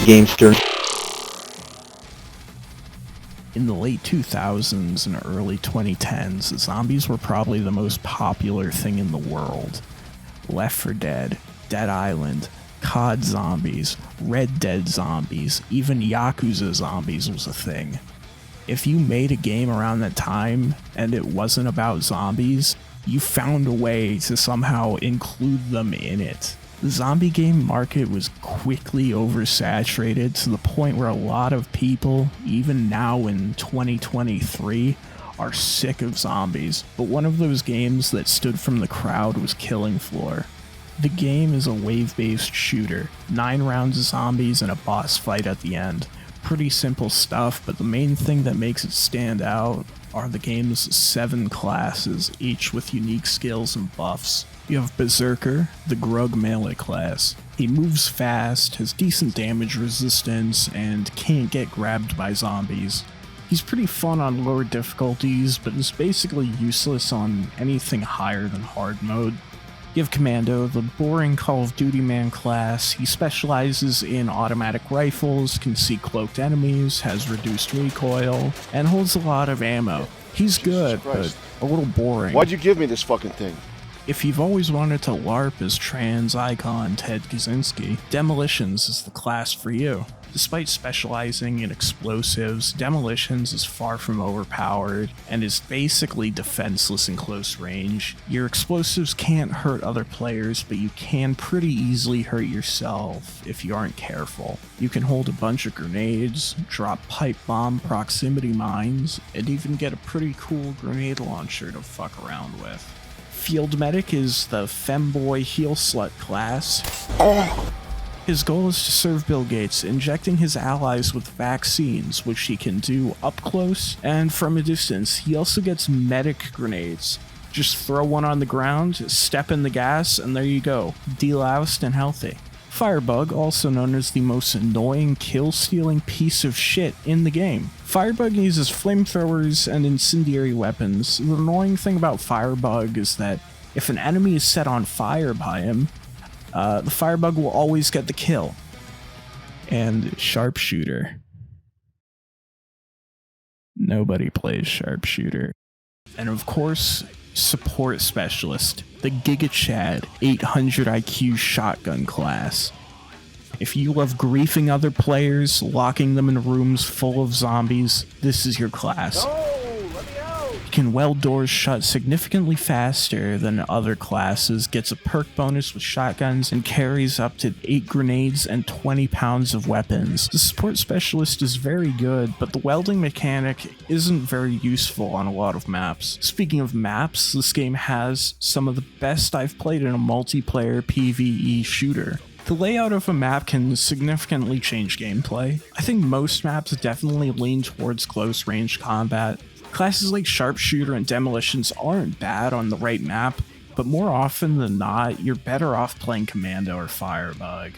Gamesters. In the late 2000s and early 2010s, zombies were probably the most popular thing in the world. Left 4 Dead, Dead Island, COD zombies, Red Dead zombies, even Yakuza zombies was a thing. If you made a game around that time and it wasn't about zombies, you found a way to somehow include them in it. The zombie game market was quickly oversaturated to the point where a lot of people, even now in 2023, are sick of zombies. But one of those games that stood from the crowd was Killing Floor. The game is a wave-based shooter, 9 rounds of zombies and a boss fight at the end. Pretty simple stuff, but the main thing that makes it stand out are the game's 7 classes, each with unique skills and buffs. You have Berserker, the Grug melee class. He moves fast, has decent damage resistance, and can't get grabbed by zombies. He's pretty fun on lower difficulties, but is basically useless on anything higher than hard mode. You have Commando, the boring Call of Duty man class. He specializes in automatic rifles, can see cloaked enemies, has reduced recoil, and holds a lot of ammo. He's good, but a little boring. Why'd you give me this fucking thing? If you've always wanted to LARP as trans icon Ted Kaczynski, Demolitions is the class for you. Despite specializing in explosives, Demolitions is far from overpowered and is basically defenseless in close range. Your explosives can't hurt other players, but you can pretty easily hurt yourself if you aren't careful. You can hold a bunch of grenades, drop pipe bomb proximity mines, and even get a pretty cool grenade launcher to fuck around with. Field Medic is the femboy heel slut class. His goal is to serve Bill Gates, injecting his allies with vaccines, which he can do up close and from a distance. He also gets medic grenades. Just throw one on the ground, step in the gas, and there you go. Deloused and healthy. Firebug, also known as the most annoying kill-stealing piece of shit in the game. Firebug uses flamethrowers and incendiary weapons. The annoying thing about Firebug is that if an enemy is set on fire by him, the Firebug will always get the kill. And Sharpshooter. Nobody plays Sharpshooter. And of course, Support Specialist, the Giga Chad 800 IQ shotgun class. If you love griefing other players, locking them in rooms full of zombies, this is your class. You can weld doors shut significantly faster than other classes, gets a perk bonus with shotguns, and carries up to 8 grenades and 20 pounds of weapons. The Support Specialist is very good, but the welding mechanic isn't very useful on a lot of maps. Speaking of maps, this game has some of the best I've played in a multiplayer PvE shooter. The layout of a map can significantly change gameplay. I think most maps definitely lean towards close range combat. Classes like Sharpshooter and Demolitions aren't bad on the right map, but more often than not, you're better off playing Commando or Firebug.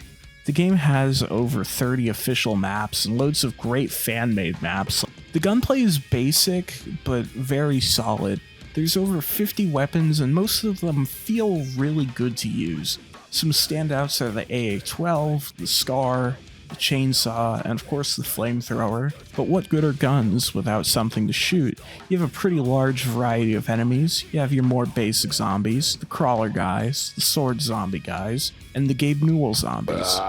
The game has over 30 official maps and loads of great fan-made maps. The gunplay is basic, but very solid. There's over 50 weapons and most of them feel really good to use. Some standouts are the AA-12, the Scar, the chainsaw, and of course the flamethrower. But what good are guns without something to shoot? You have a pretty large variety of enemies. You have your more basic zombies, the crawler guys, the sword zombie guys, and the Gabe Newell zombies.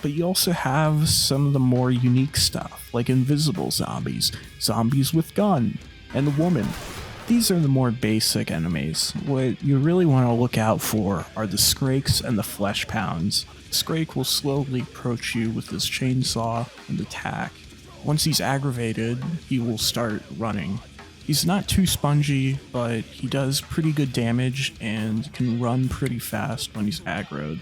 But you also have some of the more unique stuff, like invisible zombies, zombies with gun, and the woman. These are the more basic enemies. What you really want to look out for are the Skrakes and the Flesh Pounds. Skrake will slowly approach you with his chainsaw and attack. Once he's aggravated, he will start running. He's not too spongy, but he does pretty good damage and can run pretty fast when he's aggroed.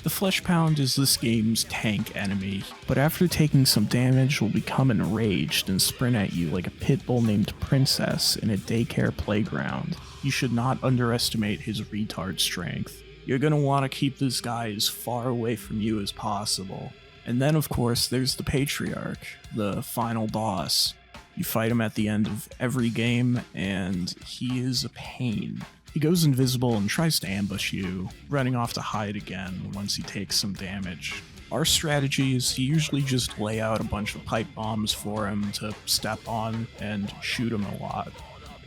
The Flesh Pound is this game's tank enemy, but after taking some damage will become enraged and sprint at you like a pit bull named Princess in a daycare playground. You should not underestimate his retard strength. You're gonna want to keep this guy as far away from you as possible. And then of course there's the Patriarch, the final boss. You fight him at the end of every game, and he is a pain. He goes invisible and tries to ambush you, running off to hide again once he takes some damage. Our strategy is to usually just lay out a bunch of pipe bombs for him to step on and shoot him a lot.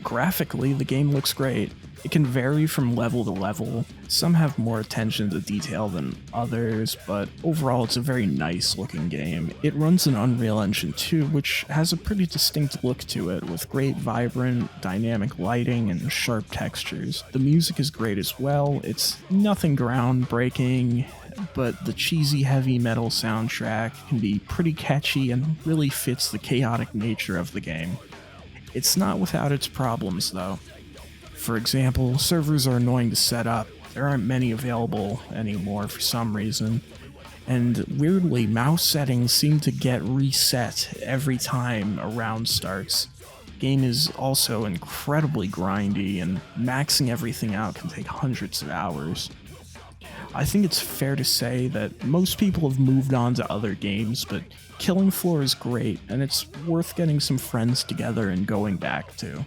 Graphically, the game looks great. It can vary from level to level. Some have more attention to detail than others, but overall it's a very nice looking game. It runs in Unreal Engine 2, which has a pretty distinct look to it, with great vibrant, dynamic lighting and sharp textures. The music is great as well. It's nothing groundbreaking, but the cheesy heavy metal soundtrack can be pretty catchy and really fits the chaotic nature of the game. It's not without its problems, though. For example, servers are annoying to set up. There aren't many available anymore for some reason. And weirdly, mouse settings seem to get reset every time a round starts. Game is also incredibly grindy, and maxing everything out can take hundreds of hours. I think it's fair to say that most people have moved on to other games, but Killing Floor is great, and it's worth getting some friends together and going back to.